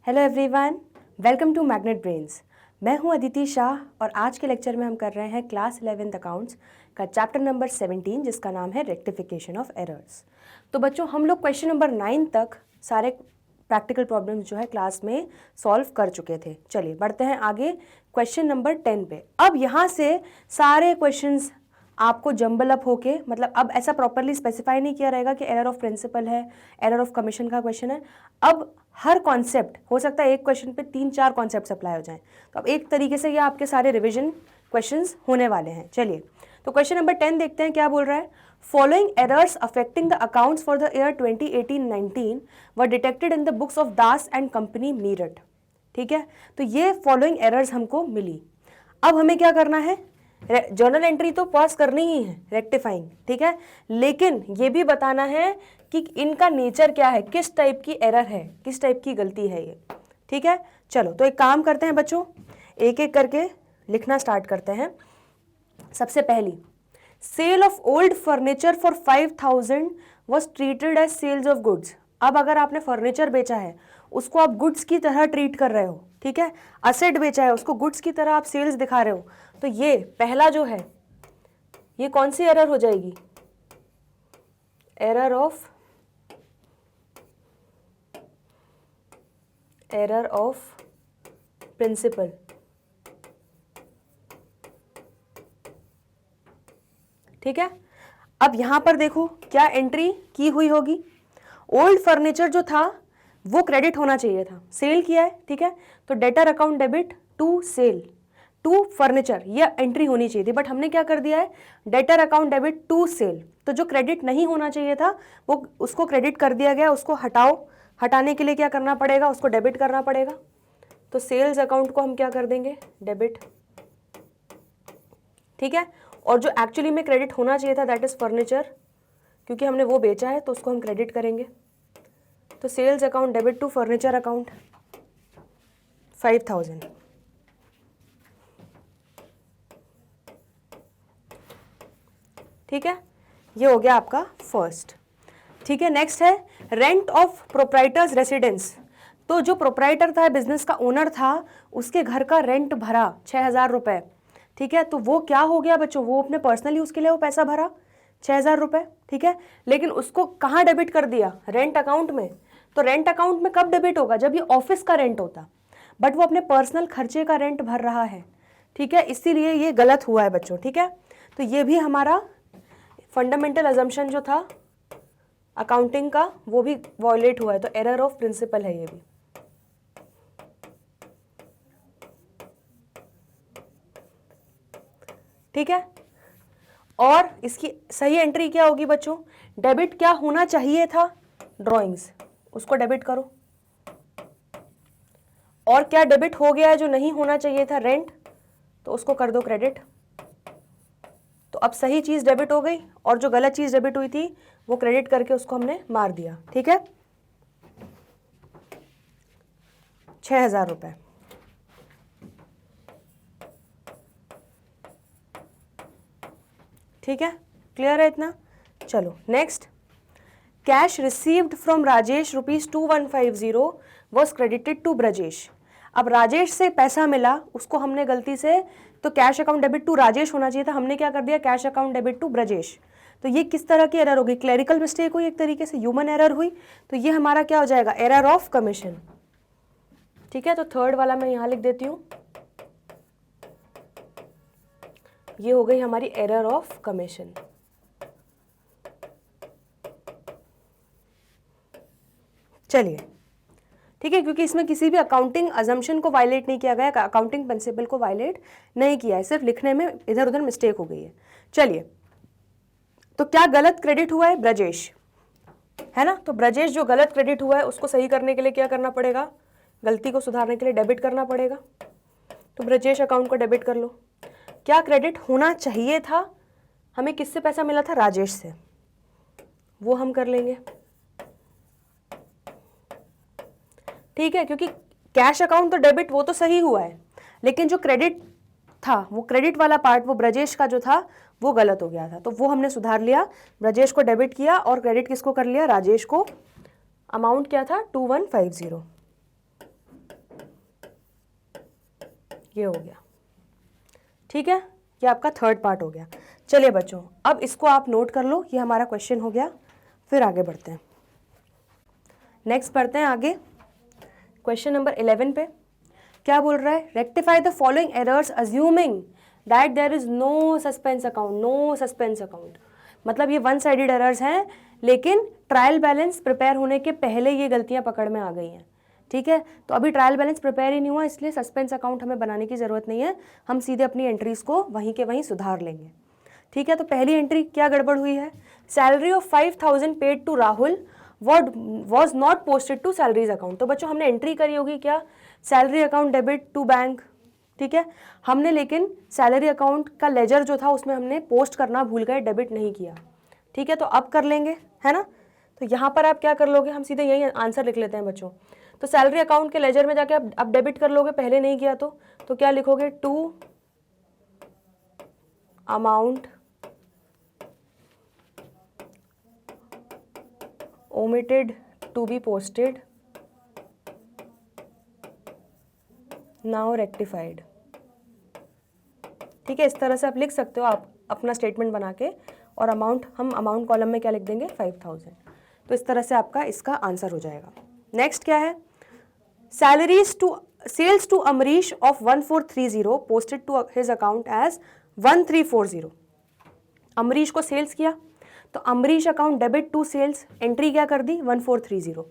Hello everyone, welcome to Magnet Brains. मैं हूं अदिति शाह और आज के लेक्चर में हम कर रहे हैं क्लास 11th अकाउंट्स का चैप्टर नंबर 17 जिसका नाम है रेक्टिफिकेशन ऑफ एरर्स। तो बच्चों हम लोग क्वेश्चन नंबर 9 तक सारे प्रैक्टिकल प्रॉब्लम्स जो है क्लास में सॉल्व कर चुके थे। चलिए बढ़ते हैं आगे क्वेश्चन नंबर 10 पे। अब यहाँ से सारे क्वेश्चंस आपको जंबल अप होके, मतलब अब ऐसा प्रॉपरली स्पेसिफाई नहीं किया रहेगा कि एरर ऑफ प्रिंसिपल है, एरर ऑफ कमीशन का क्वेश्चन है। अब हर कॉन्सेप्ट हो सकता है एक क्वेश्चन पे 3-4 कॉन्सेप्ट्स अप्लाई हो जाएं, तो अब एक तरीके से ये आपके सारे रिवीजन क्वेश्चंस होने वाले हैं। चलिए तो क्वेश्चन नंबर 10 देखते हैं क्या बोल रहा है। Following errors affecting the accounts for the year 2018-19 were detected in the books of Das and company Meerut. ठीक है, तो ये फॉलोइंग एरर्स हमको मिली। अब हमें क्या करना है, जर्नल एंट्री तो पास करनी ही है रेक्टिफाइंग, ठीक है, लेकिन ये भी बताना है कि इनका नेचर क्या है, किस टाइप की एरर है, किस टाइप की गलती है ये। ठीक है, चलो तो एक काम करते हैं बच्चों, एक एक करके लिखना स्टार्ट करते हैं। सबसे पहली, sale of old furniture for 5000 was treated as sales of goods. अब अगर आपने फर्नीचर बेचा है उसको आप गुड्स की तरह ट्रीट कर रहे हो, ठीक है, असेट बेचा है उसको गुड्स की तरह आप सेल्स दिखा रहे हो, तो ये पहला जो है ये कौन सी एरर हो जाएगी, एरर ऑफ प्रिंसिपल। ठीक है, अब यहां पर देखो क्या एंट्री की हुई होगी, ओल्ड फर्नीचर जो था वो क्रेडिट होना चाहिए था, सेल किया है, ठीक है, तो debtor account debit to sale to furniture, ये एंट्री होनी चाहिए थी, बट हमने क्या कर दिया है, debtor account debit to sale. तो जो क्रेडिट नहीं होना चाहिए था वो उसको क्रेडिट कर दिया गया, उसको हटाओ, हटाने के लिए क्या करना पड़ेगा, उसको डेबिट करना पड़ेगा। तो सेल्स अकाउंट को हम क्या कर देंगे, डेबिट। ठीक है, और जो एक्चुअली में क्रेडिट होना चाहिए था दैट इज फर्नीचर, क्योंकि हमने वो बेचा है तो उसको हम क्रेडिट करेंगे। तो sales account debit to furniture account 5000। ठीक है, ये हो गया आपका फर्स्ट। ठीक है, नेक्स्ट है रेंट ऑफ प्रोप्राइटर्स रेसिडेंस। तो जो प्रोप्राइटर था, बिजनेस का ओनर था, उसके घर का रेंट भरा 6000 रुपये। ठीक है, तो वो क्या हो गया बच्चों, वो अपने पर्सनल यूज के लिए वो पैसा भरा 6000 रुपये, ठीक है, लेकिन उसको कहाँ डेबिट कर दिया, रेंट अकाउंट में। तो रेंट अकाउंट में कब डेबिट होगा, जब ये ऑफिस का रेंट होता, बट वो अपने पर्सनल खर्चे का रेंट भर रहा है। ठीक है, इसीलिए ये गलत हुआ है बच्चों। ठीक है, तो ये भी हमारा फंडामेंटल अजम्पशन जो था अकाउंटिंग का वो भी वॉयलेट हुआ है, तो एरर ऑफ प्रिंसिपल है ये भी। ठीक है, और इसकी सही एंट्री क्या होगी बच्चों, डेबिट क्या होना चाहिए था, ड्राइंग्स, उसको डेबिट करो। और क्या डेबिट हो गया है जो नहीं होना चाहिए था, रेंट, तो उसको कर दो क्रेडिट। तो अब सही चीज डेबिट हो गई और जो गलत चीज डेबिट हुई थी वो क्रेडिट करके उसको हमने मार दिया। ठीक है, 6000 रुपये। ठीक है, क्लियर है इतना। चलो next, cash received from Rajesh ₹2150 was credited to Brajesh. अब राजेश से पैसा मिला, उसको हमने गलती से, तो cash account debit to Rajesh होना चाहिए था, हमने क्या कर दिया, cash account debit to Brajesh. तो ये किस तरह की एरर होगी, क्लरिकल मिस्टेक हुई, एक तरीके से ह्यूमन एरर हुई, तो ये हमारा क्या हो जाएगा, एरर ऑफ कमीशन। ठीक है, तो थर्ड वाला मैं यहां लिख देती हूं, ये हो गई हमारी एरर ऑफ कमीशन। चलिए ठीक है, क्योंकि इसमें किसी भी अकाउंटिंग अजम्पशन को वायलेट नहीं किया गया, अकाउंटिंग प्रिंसिपल को वायलेट नहीं किया है, सिर्फ लिखने में इधर उधर मिस्टेक हो गई है। चलिए, तो क्या गलत क्रेडिट हुआ है, ब्रजेश है ना, तो ब्रजेश जो गलत क्रेडिट हुआ है उसको सही करने के लिए क्या करना पड़ेगा, गलती को सुधारने के लिए डेबिट करना पड़ेगा। तो ब्रजेश अकाउंट को डेबिट कर लो। क्या क्रेडिट होना चाहिए था, हमें किससे पैसा मिला था, राजेश से, वो हम कर लेंगे। ठीक है, क्योंकि कैश अकाउंट तो डेबिट वो तो सही हुआ है, लेकिन जो क्रेडिट था वो क्रेडिट वाला पार्ट वो ब्रजेश का जो था वो गलत हो गया था, तो वो हमने सुधार लिया, ब्रजेश को डेबिट किया और क्रेडिट किसको कर लिया, राजेश को। अमाउंट क्या था, 2150। ये हो गया, ठीक है, ये आपका थर्ड पार्ट हो गया। चलिए बच्चों, अब इसको आप नोट कर लो, ये हमारा क्वेश्चन हो गया। फिर आगे बढ़ते हैं, नेक्स्ट बढ़ते हैं आगे क्वेश्चन नंबर 11 पे। क्या बोल रहा है? Rectify the following errors assuming that there is no suspense account. No suspense account मतलब ये वन साइडेड एरर्स हैं, लेकिन ट्रायल बैलेंस प्रिपेयर होने के पहले ये गलतियां पकड़ में आ गई हैं, ठीक है। तो अभी ट्रायल बैलेंस प्रिपेयर ही नहीं हुआ, इसलिए सस्पेंस अकाउंट हमें बनाने की ज़रूरत नहीं है, हम सीधे अपनी एंट्रीज को वहीं के वहीं सुधार लेंगे, ठीक है। तो पहली एंट्री क्या गड़बड़ हुई है? Salary of 5000 paid to Rahul was not posted to salaries account. तो बच्चों हमने एंट्री करी होगी क्या? Salary account debit to bank, ठीक है। हमने लेकिन सैलरी अकाउंट का लेजर जो था उसमें हमने पोस्ट करना भूल गए, डेबिट नहीं किया, ठीक है। तो अब कर लेंगे, है ना। तो यहाँ पर आप क्या कर लोगे? हम सीधे यही आंसर लिख लेते हैं बच्चों। तो सैलरी अकाउंट के लेजर में जाके अब डेबिट कर लोगे, पहले नहीं किया तो क्या लिखोगे? To amount omitted to be posted now rectified, ठीक है। इस तरह से आप लिख सकते हो आप अपना स्टेटमेंट बना के, और हम अमाउंट कॉलम में क्या लिख देंगे? 5000। तो इस तरह से आपका इसका आंसर हो जाएगा। नेक्स्ट क्या है? Sales to Amrish of 1430 posted to his account as 1340। Amrish को सेल्स किया, तो Amrish account debit to sales, entry क्या कर दी? 1430,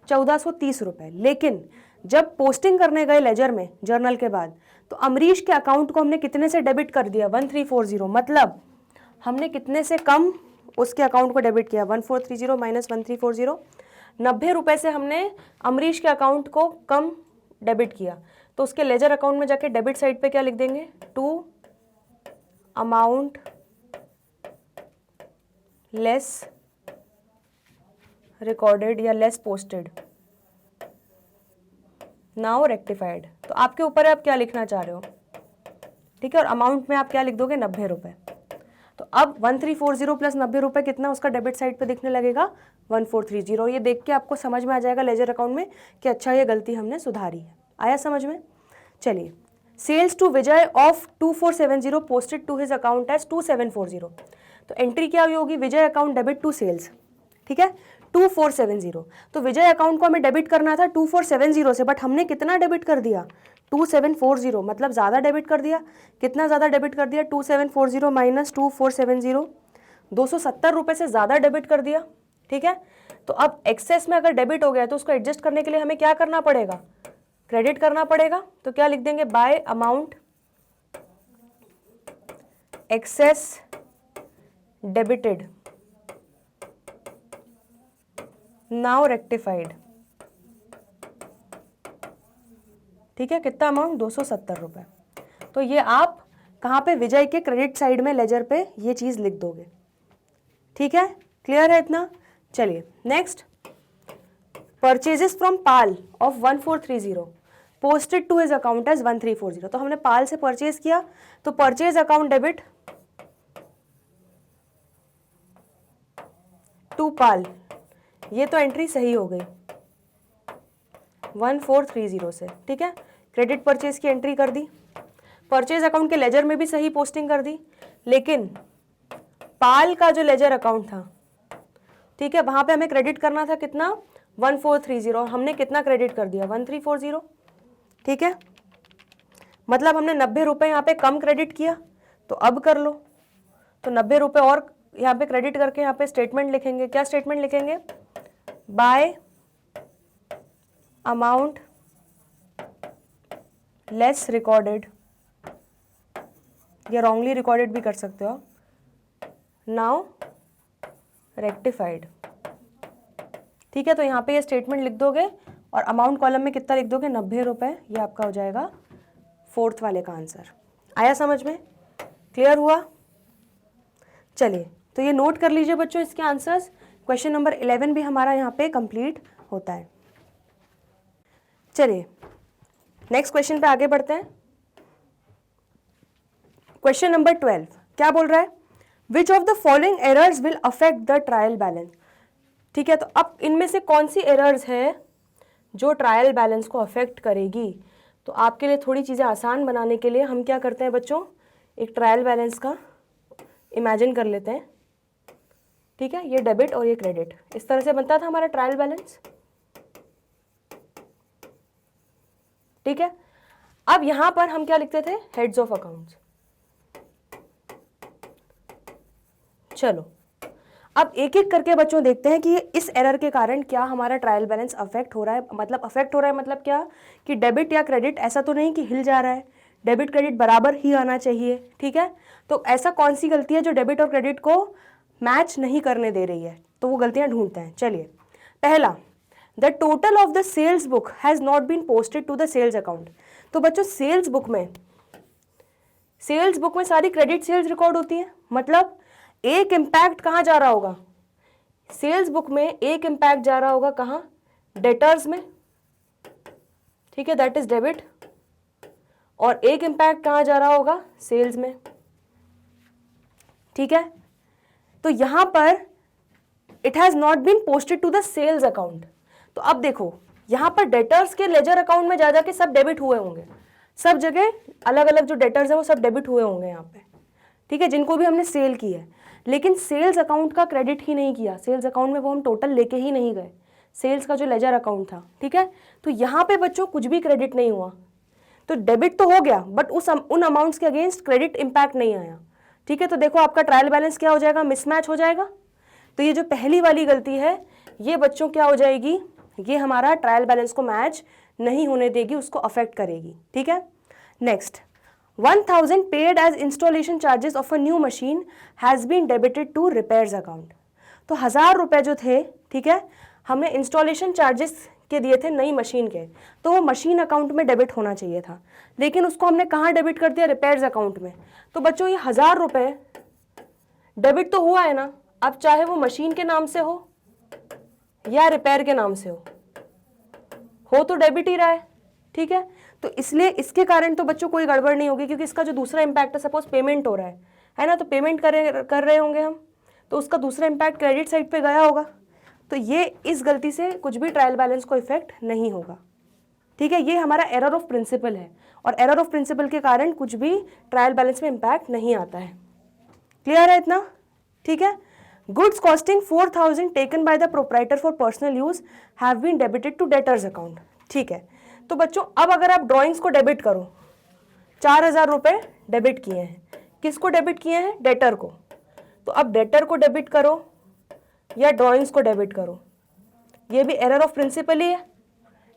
1430 रुपए। लेकिन जब पोस्टिंग करने गए लेजर में जर्नल के बाद, तो अमरीश के अकाउंट को हमने कितने से डेबिट कर दिया? 1340। मतलब हमने कितने से कम उसके अकाउंट को डेबिट किया? 1430 माइनस 1340, 90 रुपए से हमने अमरीश के अकाउंट को कम डेबिट किया। तो उसके लेजर अकाउंट में जाके डेबिट साइड पे क्या लिख देंगे? टू अमाउंट लेस रिकॉर्डेड या लेस पोस्टेड नाउ रेक्टिफाइड। तो आपके ऊपर आप क्या लिखना चाह रहे हो, ठीक है। और अमाउंट में आप क्या लिख दोगे? 90 रुपए। तो अब 1340 प्लस 90 रुपए कितना उसका डेबिट साइड पे दिखने लगेगा? 1430। ये देख के आपको समझ में आ जाएगा लेजर अकाउंट में कि अच्छा ये गलती हमने सुधारी है। आया समझ में? चलिए, sales to Vijay of 2470 posted to his account as 2740। तो एंट्री क्या हुई होगी? Vijay account debit to sales, ठीक है, 2470। तो विजय अकाउंट को हमें डेबिट करना था 2470 से, बट हमने कितना डेबिट कर दिया? 2740, मतलब ज़्यादा डेबिट कर दिया। कितना ज़्यादा डेबिट कर दिया? 2740 माइनस 2470, 270 रुपये से ज़्यादा डेबिट कर दिया, ठीक है। तो अब एक्सेस में अगर डेबिट हो गया तो उसको एडजस्ट करने के लिए हमें क्या करना पड़ेगा? क्रेडिट करना पड़ेगा। तो क्या लिख देंगे? Bye amount access debited now rectified, ठीक है। कितना अमाउंट? 270 रुपये। तो ये आप कहाँ पे? विजय के क्रेडिट साइड में लेजर पे ये चीज़ लिख दोगे, ठीक है। क्लियर है इतना? चलिए next, purchases from Paul of 1430 posted to his account as 1340। तो हमने पाल से परचेज किया, तो purchase account debit to Paul, ये तो एंट्री सही हो गई 1430 से, ठीक है। क्रेडिट परचेज की एंट्री कर दी, परचेज अकाउंट के लेजर में भी सही पोस्टिंग कर दी, लेकिन पाल का जो लेजर अकाउंट था, ठीक है, वहां पे हमें क्रेडिट करना था कितना? 1430, और हमने कितना क्रेडिट कर दिया? 1340, ठीक है। मतलब हमने 90 रुपये यहाँ पे कम क्रेडिट किया। तो अब कर लो, तो 90 रुपये और यहाँ पे क्रेडिट करके यहाँ पे स्टेटमेंट लिखेंगे। क्या स्टेटमेंट लिखेंगे? बाय अमाउंट लेस रिकॉर्डेड, या रॉन्गली रिकॉर्डेड भी कर सकते हो, नाउ रेक्टिफाइड, ठीक है। तो यहाँ पे ये स्टेटमेंट लिख दोगे और अमाउंट कॉलम में कितना लिख दोगे? 90 रुपये। ये आपका हो जाएगा फोर्थ वाले का आंसर। आया समझ में? क्लियर हुआ? चलिए, तो ये नोट कर लीजिए बच्चों इसके आंसर्स। क्वेश्चन नंबर 11 भी हमारा यहाँ पे कंप्लीट होता है। चलिए नेक्स्ट क्वेश्चन पे आगे बढ़ते हैं। क्वेश्चन नंबर 12 क्या बोल रहा है? Which of the following errors will affect the trial balance, ठीक है। तो अब इनमें से कौन सी एरर्स है जो ट्रायल बैलेंस को अफेक्ट करेगी? तो आपके लिए थोड़ी चीज़ें आसान बनाने के लिए हम क्या करते हैं बच्चों, एक ट्रायल बैलेंस का इमेजिन कर लेते हैं। ठीक है, ये डेबिट और ये क्रेडिट, इस तरह से बनता था हमारा ट्रायल बैलेंस। ठीक है, अब यहां पर हम क्या लिखते थे, हेड्स ऑफ अकाउंट्स। चलो अब एक एक करके बच्चों देखते हैं कि इस एरर के कारण क्या हमारा ट्रायल बैलेंस अफेक्ट हो रहा है। मतलब अफेक्ट हो रहा है मतलब क्या, कि डेबिट या क्रेडिट ऐसा तो नहीं कि हिल जा रहा है, डेबिट क्रेडिट बराबर ही आना चाहिए। ठीक है, तो ऐसा कौन सी गलती है जो डेबिट और क्रेडिट को मैच नहीं करने दे रही है, तो वो गलतियां ढूंढते हैं। चलिए, पहला, the total of the sales book has not been posted to the sales account. तो बच्चों सेल्स बुक में सारी क्रेडिट सेल्स रिकॉर्ड होती है, मतलब एक इम्पैक्ट कहाँ जा रहा होगा, सेल्स बुक में एक इम्पैक्ट जा रहा होगा कहाँ, डेटर्स में। ठीक है, दैट इज डेबिट, और एक इम्पैक्ट कहाँ जा रहा होगा, सेल्स में। ठीक है, तो यहां पर it has not been posted to the sales account. तो अब देखो यहां पर डेटर्स के लेजर अकाउंट में जा जाके सब डेबिट हुए होंगे, सब जगह अलग अलग जो डेटर्स है वो सब डेबिट हुए होंगे यहाँ पे। ठीक है, जिनको भी हमने सेल की है, लेकिन सेल्स अकाउंट का क्रेडिट ही नहीं किया, सेल्स अकाउंट में वो हम टोटल लेके ही नहीं गए, सेल्स का जो लेजर अकाउंट था। ठीक है, तो यहाँ पे बच्चों कुछ भी क्रेडिट नहीं हुआ, तो डेबिट तो हो गया बट उन अमाउंट्स के अगेंस्ट क्रेडिट इंपैक्ट नहीं आया। ठीक है, तो देखो आपका ट्रायल बैलेंस क्या हो जाएगा, मिसमैच हो जाएगा। तो ये जो पहली वाली गलती है ये बच्चों क्या हो जाएगी, ये हमारा ट्रायल बैलेंस को मैच नहीं होने देगी, उसको अफेक्ट करेगी। ठीक है, next, 1000 paid as installation charges of a new machine has been debited to repairs account. तो 1000 रुपये जो थे, ठीक है, हमने इंस्टॉलेशन चार्जेस के दिए थे नई मशीन के, तो वो मशीन अकाउंट में डेबिट होना चाहिए था, लेकिन उसको हमने कहाँ डेबिट कर दिया, रिपेयर्स अकाउंट में। तो बच्चों ये 1000 रुपये डेबिट तो हुआ है ना, अब चाहे वो मशीन के नाम से हो या रिपेयर के नाम से हो तो डेबिट ही रहा है। ठीक है, तो इसलिए इसके कारण तो बच्चों कोई गड़बड़ नहीं होगी, क्योंकि इसका जो दूसरा इम्पैक्ट है, सपोज पेमेंट हो रहा है ना, तो पेमेंट कर रहे होंगे हम, तो उसका दूसरा इम्पैक्ट क्रेडिट साइड पे गया होगा, तो ये इस गलती से कुछ भी ट्रायल बैलेंस को इफेक्ट नहीं होगा। ठीक है, ये हमारा एरर ऑफ प्रिंसिपल है, और एरर ऑफ प्रिंसिपल के कारण कुछ भी ट्रायल बैलेंस में इम्पैक्ट नहीं आता है। क्लियर है इतना? ठीक है, goods costing 4000 taken by the proprietor for personal use have been debited to debtors account. ठीक है, तो बच्चों अब अगर आप ड्राइंग्स को डेबिट करो, 4000 रुपये डेबिट किए हैं, किसको डेबिट किए हैं, डेटर को, तो अब डेटर को डेबिट करो या ड्राइंग्स को डेबिट करो, ये भी एरर ऑफ प्रिंसिपल ही है।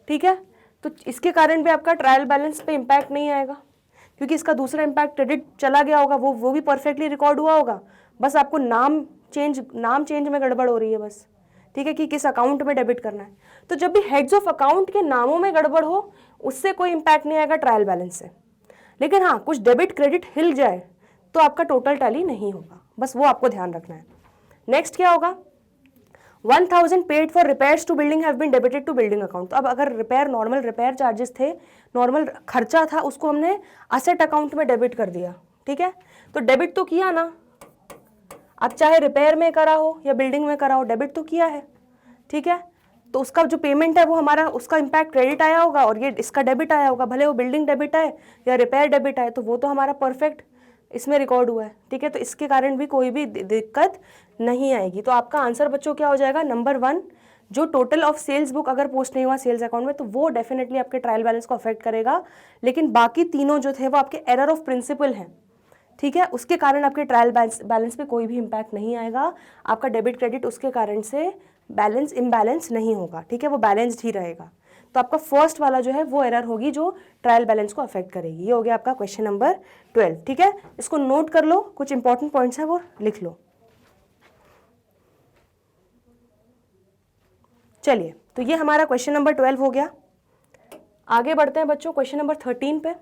ठीक है, तो इसके कारण भी आपका ट्रायल बैलेंस पे इम्पैक्ट नहीं आएगा, क्योंकि इसका दूसरा इम्पैक्ट क्रेडिट चला गया होगा, वो भी परफेक्टली रिकॉर्ड हुआ होगा, बस आपको नाम चेंज में गड़बड़ हो रही है बस। ठीक है, कि किस अकाउंट में डेबिट करना है। तो जब भी हेड्स ऑफ अकाउंट के नामों में गड़बड़ हो उससे कोई इम्पैक्ट नहीं आएगा ट्रायल बैलेंस से, लेकिन हाँ कुछ डेबिट क्रेडिट हिल जाए तो आपका टोटल टैली नहीं होगा, बस वो आपको ध्यान रखना है। नेक्स्ट क्या होगा, 1000 paid for repairs to building have been debited to building account. तो अब अगर नॉर्मल रिपेयर चार्जेस थे, नॉर्मल खर्चा था, उसको हमने असेट अकाउंट में डेबिट कर दिया। ठीक है, तो डेबिट तो किया ना, अब चाहे रिपेयर में करा हो या बिल्डिंग में करा हो, डेबिट तो किया है। ठीक है, तो उसका जो पेमेंट है वो हमारा, उसका इम्पैक्ट क्रेडिट आया होगा और ये इसका डेबिट आया होगा, भले वो बिल्डिंग डेबिट आए या रिपेयर डेबिट आए, तो वो तो हमारा परफेक्ट इसमें रिकॉर्ड हुआ है। ठीक है, तो इसके कारण भी कोई भी दिक्कत नहीं आएगी। तो आपका आंसर बच्चों क्या हो जाएगा, नंबर 1, जो टोटल ऑफ सेल्स बुक अगर पोस्ट नहीं हुआ सेल्स अकाउंट में, तो वो डेफिनेटली आपके ट्रायल बैलेंस को अफेक्ट करेगा, लेकिन बाकी तीनों जो थे वो आपके एरर ऑफ प्रिंसिपल हैं। ठीक है, उसके कारण आपके ट्रायल बैलेंस पे कोई भी इम्पैक्ट नहीं आएगा, आपका डेबिट क्रेडिट उसके कारण से बैलेंस इम्बैलेंस नहीं होगा। ठीक है, वो बैलेंस्ड ही रहेगा। तो आपका फर्स्ट वाला जो है वो एरर होगी जो ट्रायल बैलेंस को अफेक्ट करेगी। ये हो गया आपका क्वेश्चन नंबर 12। ठीक है, इसको नोट कर लो, कुछ इंपॉर्टेंट पॉइंट्स हैं वो लिख लो। चलिए, तो ये हमारा क्वेश्चन नंबर 12 हो गया। आगे बढ़ते हैं बच्चों क्वेश्चन नंबर 13 पे।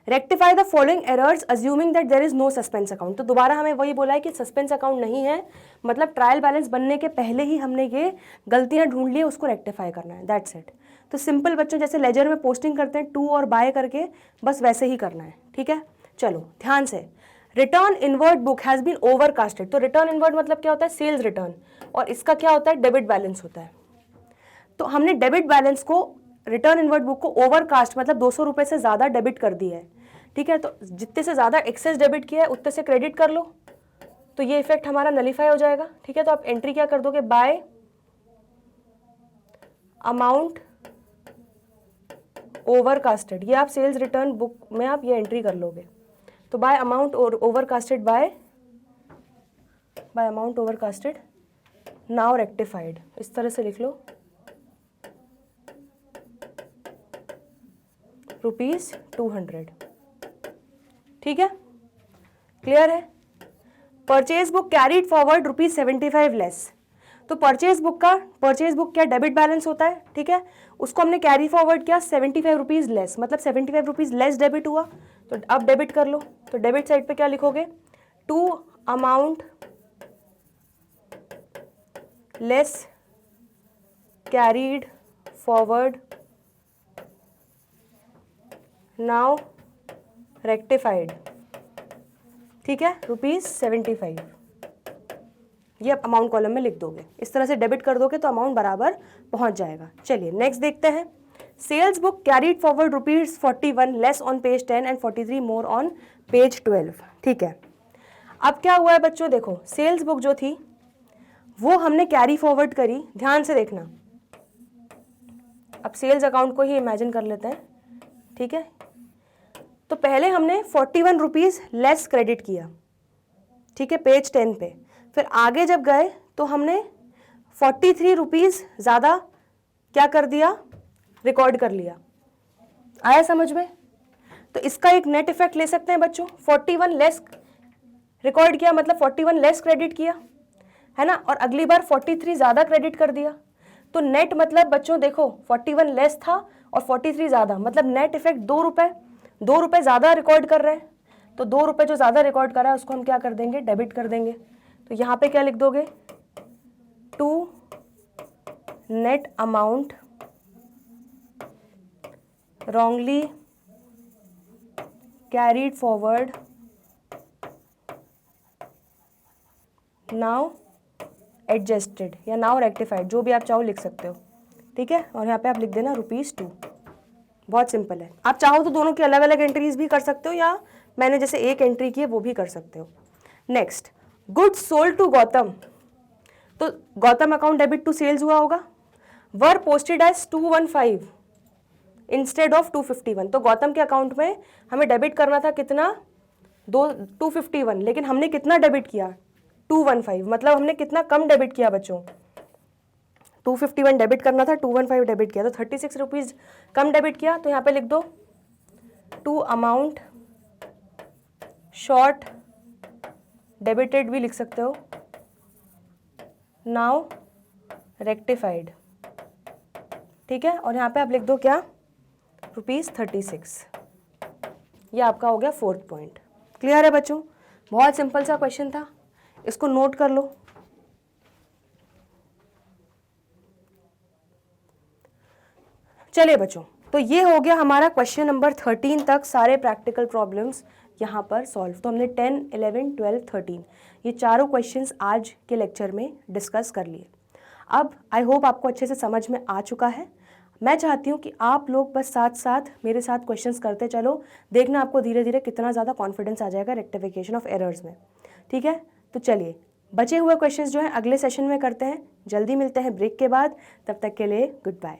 Rectify the following errors assuming that there is no suspense account. तो दोबारा हमें वही बोला है कि सस्पेंस अकाउंट नहीं है, मतलब ट्रायल बैलेंस बनने के पहले ही हमने ये गलतियां ढूंढ ली है, उसको रेक्टिफाई करना है, दैट्स इट। तो सिंपल बच्चों, जैसे लेजर में पोस्टिंग करते हैं टू और बाय करके, बस वैसे ही करना है। ठीक है, चलो ध्यान से। Return inward book has been overcasted. तो रिटर्न इनवर्ड मतलब क्या होता है, सेल्स रिटर्न, और इसका क्या होता है, डेबिट बैलेंस होता है। तो हमने डेबिट बैलेंस को रिटर्न इनवर्ट बुक को ओवरकास्ट मतलब 200 रुपये से ज़्यादा डेबिट कर दिया है, ठीक है, तो जितने से ज़्यादा एक्सेस डेबिट किया है उतने से क्रेडिट कर लो, तो ये इफेक्ट हमारा नलीफाई हो जाएगा, ठीक है। तो आप एंट्री क्या कर दोगे, बाय अमाउंट ओवरकास्टेड, ये आप सेल्स रिटर्न बुक में आप ये एंट्री कर लोगे। तो bye amount overcasted, bye amount overcasted now rectified, इस तरह से लिख लो, ₹200, ठीक है, क्लियर है। Purchase book carried forward ₹75 less, तो परचेज बुक क्या डेबिट बैलेंस होता है, ठीक है, उसको हमने कैरी फॉरवर्ड किया 75 रुपीज़ लेस, मतलब 75 रुपीज़ लेस डेबिट हुआ, तो अब डेबिट कर लो। तो डेबिट साइड पे क्या लिखोगे, to amount less carried forward now rectified, ठीक है, ₹75, ये आप अमाउंट कॉलम में लिख दोगे, इस तरह से डेबिट कर दोगे तो अमाउंट बराबर पहुंच जाएगा। चलिए नेक्स्ट देखते हैं, sales book carried forward ₹41 less on page 10 and 43 more on page 12, ठीक है। अब क्या हुआ है बच्चों, देखो सेल्स बुक जो थी वो हमने कैरी फॉरवर्ड करी, ध्यान से देखना, अब सेल्स अकाउंट को ही इमेजिन कर लेते हैं, ठीक है। तो पहले हमने 41 रुपीज़ लेस क्रेडिट किया, ठीक है, पेज 10 पे, फिर आगे जब गए तो हमने 43 रुपीज़ ज़्यादा क्या कर दिया, रिकॉर्ड कर लिया, आया समझ में। तो इसका एक नेट इफेक्ट ले सकते हैं बच्चों, 41 लेस रिकॉर्ड किया मतलब 41 लेस क्रेडिट किया, है ना, और अगली बार 43 ज़्यादा क्रेडिट कर दिया, तो नेट मतलब बच्चों देखो 41 लेस था और 43 ज़्यादा, मतलब नेट इफेक्ट 2 रुपये ज़्यादा रिकॉर्ड कर रहे हैं, तो 2 रुपये जो ज़्यादा रिकॉर्ड कर रहा है उसको हम क्या कर देंगे, डेबिट कर देंगे। तो यहाँ पे क्या लिख दोगे, to net amount wrongly carried forward now adjusted या now rectified, जो भी आप चाहो लिख सकते हो, ठीक है, और यहाँ पे आप लिख देना ₹2, बहुत सिंपल है। आप चाहो तो दोनों की अलग अलग एंट्रीज भी कर सकते हो या मैंने जैसे एक एंट्री की है वो भी कर सकते हो। Next, goods sold to Gautam, तो Gautam account debit to sales हुआ होगा, were posted as 215 instead of 251, तो गौतम के अकाउंट में हमें डेबिट करना था कितना, 251, लेकिन हमने कितना डेबिट किया, 215, मतलब हमने कितना कम डेबिट किया बच्चों, 251 डेबिट करना था, 215 डेबिट किया, तो 36 रुपीज़ कम डेबिट किया। तो यहाँ पे लिख दो टू अमाउंट शॉर्ट डेबिटेड भी लिख सकते हो, नाउ रेक्टिफाइड, ठीक है, और यहाँ पे आप लिख दो क्या, ₹36, ये आपका हो गया 4th पॉइंट। क्लियर है बच्चों, बहुत सिंपल सा क्वेश्चन था, इसको नोट कर लो। चलिए बच्चों, तो ये हो गया हमारा क्वेश्चन नंबर 13 तक सारे प्रैक्टिकल प्रॉब्लम्स यहाँ पर सॉल्व। तो हमने 10, 11, 12, 13 ये चारों क्वेश्चंस आज के लेक्चर में डिस्कस कर लिए। अब आई होप आपको अच्छे से समझ में आ चुका है। मैं चाहती हूँ कि आप लोग बस साथ साथ मेरे साथ क्वेश्चंस करते चलो, देखना आपको धीरे धीरे कितना ज़्यादा कॉन्फिडेंस आ जाएगा रेक्टिफिकेशन ऑफ एरर्स में, ठीक है। तो चलिए बचे हुए क्वेश्चंस जो हैं अगले सेशन में करते हैं, जल्दी मिलते हैं ब्रेक के बाद, तब तक के लिए गुड बाय।